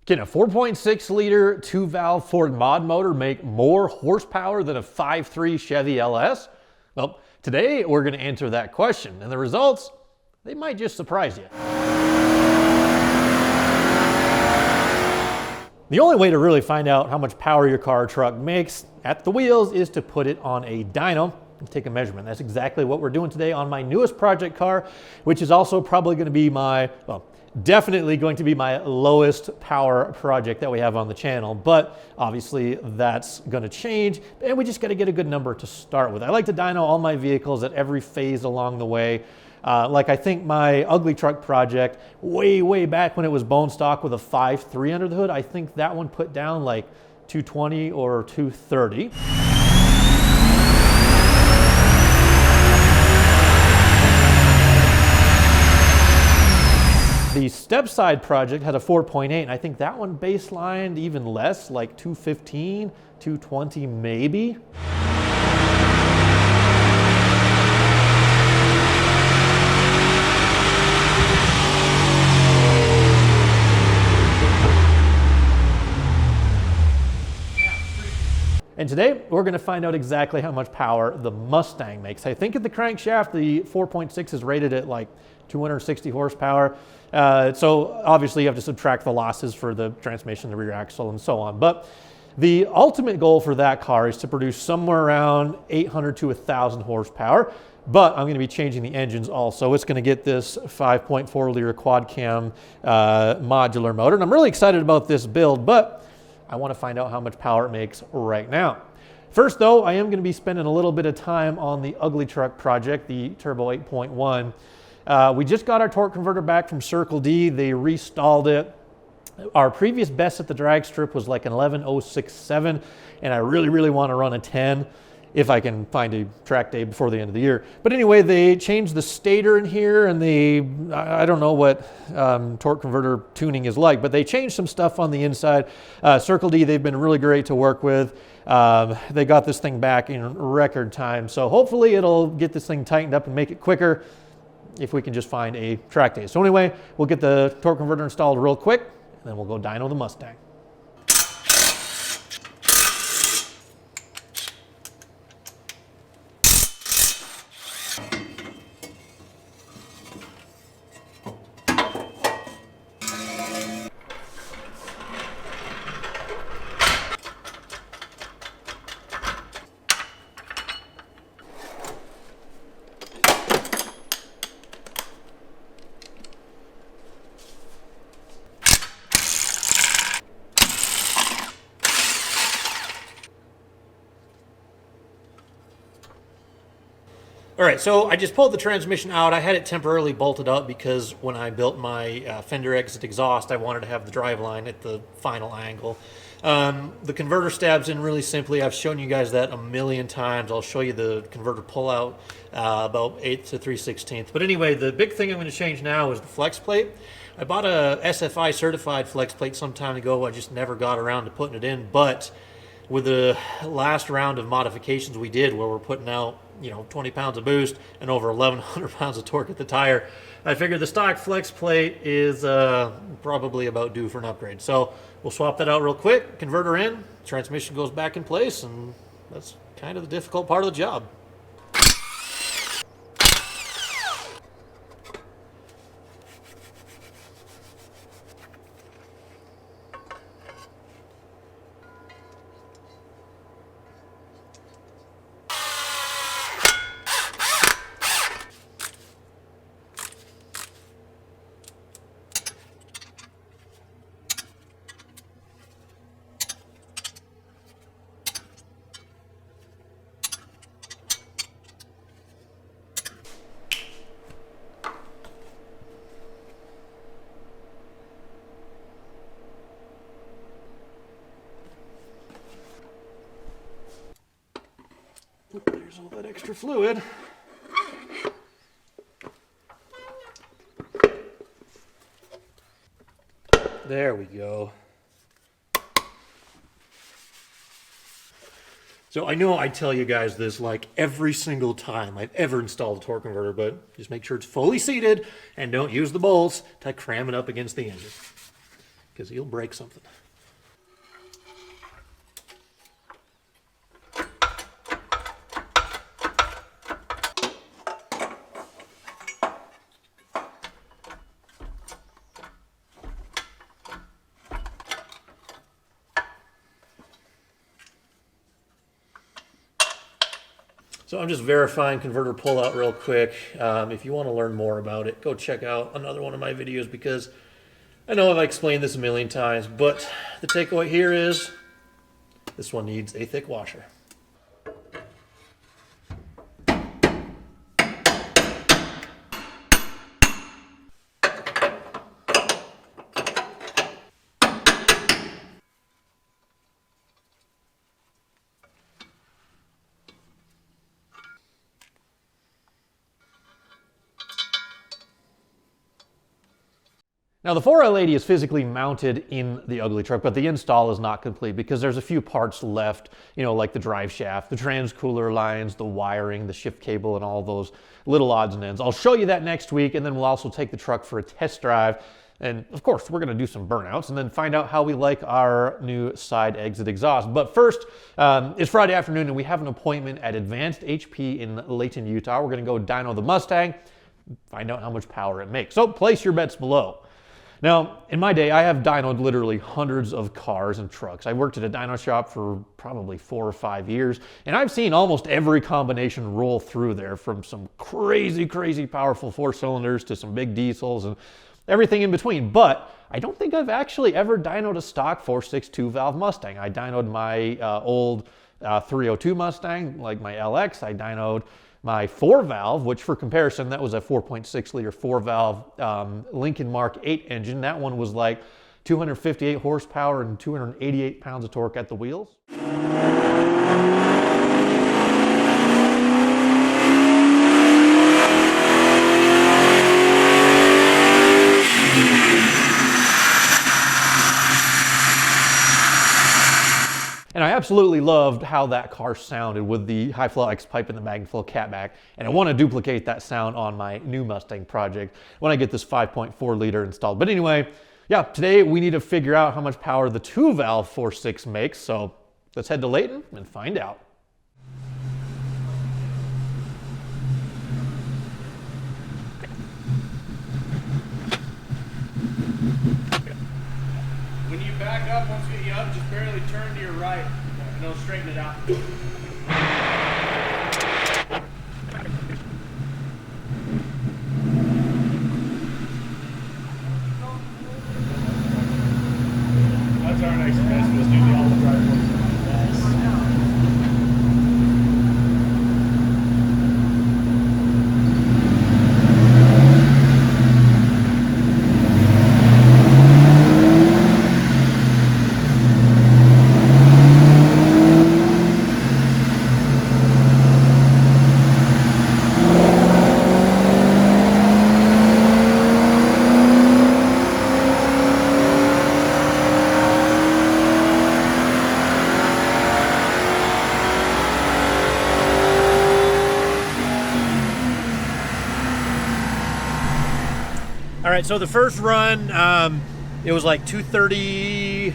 Can a 4.6 liter 2-valve Ford mod motor make more horsepower than a 5.3 Chevy LS? Well, today we're going to answer that question, and the results, they might just surprise you. The only way to really find out how much power your car or truck makes at the wheels is to put it on a dyno and take a measurement. That's exactly what we're doing today on my newest project car, which is also probably going to be my, well, definitely going to be my lowest power project that we have on the channel, but obviously that's going to change, and we just got to get a good number to start with. I like to dyno all my vehicles at every phase along the way. Like I think my ugly truck project, way back when it was bone stock with a 5.3 under the hood, I think that one put down like 220 or 230. The step side project had a 4.8, and I think that one baselined even less, like 215, 220 maybe. And today, we're going to find out exactly how much power the Mustang makes. I think at the crankshaft, the 4.6 is rated at like 260 horsepower. So obviously you have to subtract the losses for the transmission, the rear axle, and so on. But the ultimate goal for that car is to produce somewhere around 800 to 1,000 horsepower. But I'm going to be changing the engines also. It's going to get this 5.4 liter quad cam modular motor. And I'm really excited about this build, but I want to find out how much power it makes right now. First though, I am going to be spending a little bit of time on the ugly truck project, the Turbo 8.1. We just got our torque converter back from Circle D. They restalled it. Our previous best at the drag strip was like an 11.067, and I really want to run a 10 if I can find a track day before the end of the year. But anyway, they changed the stator in here, and I don't know what torque converter tuning is like, but they changed some stuff on the inside. Circle D, they've been really great to work with. They got this thing back in record time, so hopefully it'll get this thing tightened up and make it quicker if we can just find a track day. So anyway, we'll get the torque converter installed real quick, and then we'll go dyno the Mustang. All right, so I just pulled the transmission out. I had it temporarily bolted up because when I built my fender exit exhaust, I wanted to have the drive line at the final angle. The converter stabs in really simply. I've shown you guys that a million times. I'll show you the converter pullout about 1/8 to 3/16. But anyway, the big thing I'm going to change now is the flex plate. I bought a SFI certified flex plate some time ago. I just never got around to putting it in, but with the last round of modifications we did where we're putting out 20 pounds of boost and over 1,100 pounds of torque at the tire, I figured the stock flex plate is probably about due for an upgrade. So we'll swap that out real quick, converter in, transmission goes back in place, and that's kind of the difficult part of the job. There's all that extra fluid. There we go. So I know I tell you guys this like every single time I've ever installed a torque converter, but just make sure it's fully seated and don't use the bolts to cram it up against the engine. because he'll break something. So I'm just verifying converter pullout real quick. If you want to learn more about it, go check out another one of my videos, because I know I've explained this a million times, but the takeaway here is this one needs a thick washer. Now the 4L80 is physically mounted in the ugly truck, but the install is not complete because there's a few parts left, like the drive shaft, the transcooler lines, the wiring, the shift cable, and all those little odds and ends. I'll show you that next week, and then we'll also take the truck for a test drive. And of course, we're gonna do some burnouts and then find out how we like our new side exit exhaust. But first, it's Friday afternoon and we have an appointment at Advanced HP in Layton, Utah. We're gonna go dyno the Mustang, find out how much power it makes. So place your bets below. Now, in my day, I have dynoed literally hundreds of cars and trucks. I worked at a dyno shop for probably 4 or 5 years, and I've seen almost every combination roll through there, from some crazy, crazy powerful 4-cylinders to some big diesels and everything in between. But I don't think I've actually ever dynoed a stock 4.6 2-valve Mustang. I dynoed my old 302 Mustang, like my LX. I dynoed my 4-valve, which for comparison, that was a 4.6 liter 4-valve Lincoln Mark 8 engine. That one was like 258 horsepower and 288 pounds of torque at the wheels. And I absolutely loved how that car sounded with the high flow X pipe and the MagnaFlow catback. And I want to duplicate that sound on my new Mustang project when I get this 5.4 liter installed. But anyway, yeah, today we need to figure out how much power the 2-valve 4.6 makes. So let's head to Layton and find out. When you back up, once you get up, just barely turn to your right, and it'll straighten it out. That's our next test, was do the all drive work. All right, so the first run, it was like 230,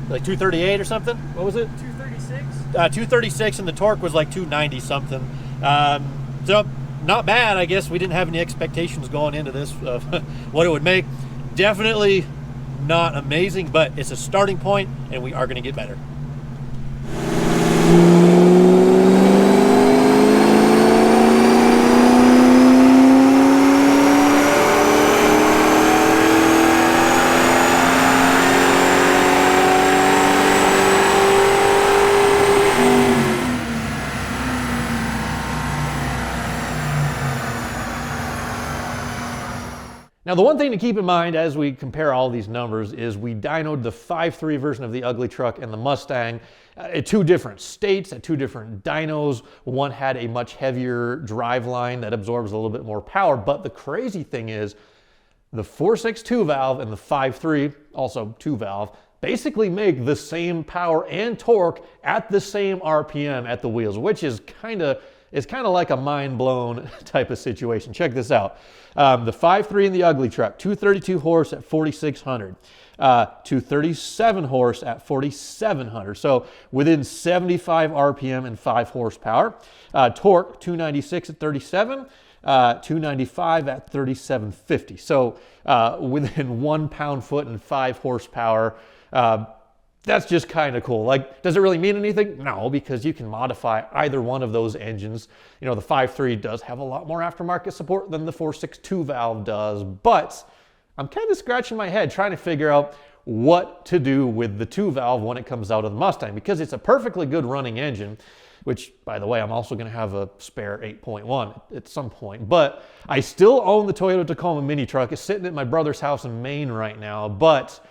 like 238 or something. What was it? 236. 236, and the torque was like 290 something. So not bad, I guess. We didn't have any expectations going into this of what it would make. Definitely not amazing, but it's a starting point, and we are going to get better. Now, the one thing to keep in mind as we compare all these numbers is we dynoed the 5.3 version of the ugly truck and the Mustang at 2 different states, at 2 different dynos. One had a much heavier drive line that absorbs a little bit more power, but the crazy thing is the 4.6 2-valve and the 5.3, also 2-valve, basically make the same power and torque at the same RPM at the wheels, which is kind of is kind of like a mind-blown type of situation. Check this out. The 5.3 in the ugly truck, 232 horse at 4,600. 237 horse at 4,700. So within 75 RPM and 5 horsepower. Torque, 296 at 37. 295 at 3750. So within 1 pound-foot and 5 horsepower. That's just kind of cool. Like, does it really mean anything? No, because you can modify either one of those engines. You know, the 5.3 does have a lot more aftermarket support than the 4.6 valve does, but I'm kind of scratching my head trying to figure out what to do with the 2 valve when it comes out of the Mustang, because it's a perfectly good running engine, which, by the way, I'm also going to have a spare 8.1 at some point. But I still own the Toyota Tacoma mini truck. It's sitting at my brother's house in Maine right now, but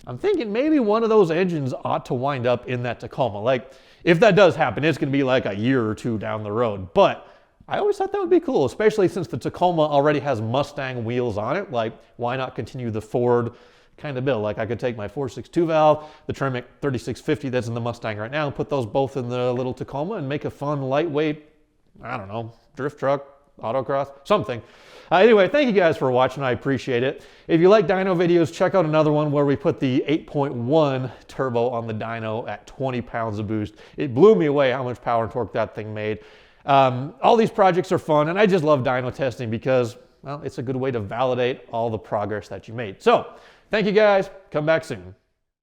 I'm thinking maybe one of those engines ought to wind up in that Tacoma. Like, if that does happen, it's going to be like a year or two down the road. But I always thought that would be cool, especially since the Tacoma already has Mustang wheels on it. Like, why not continue the Ford kind of build? Like, I could take my 4.6 valve, the Tremec 3650 that's in the Mustang right now, and put those both in the little Tacoma and make a fun, lightweight, I don't know, drift truck, autocross, something. Anyway, thank you guys for watching. I appreciate it. If you like dyno videos, check out another one where we put the 8.1 turbo on the dyno at 20 pounds of boost. It blew me away how much power and torque that thing made. All these projects are fun, and I just love dyno testing because, well, it's a good way to validate all the progress that you made. So, thank you guys. Come back soon.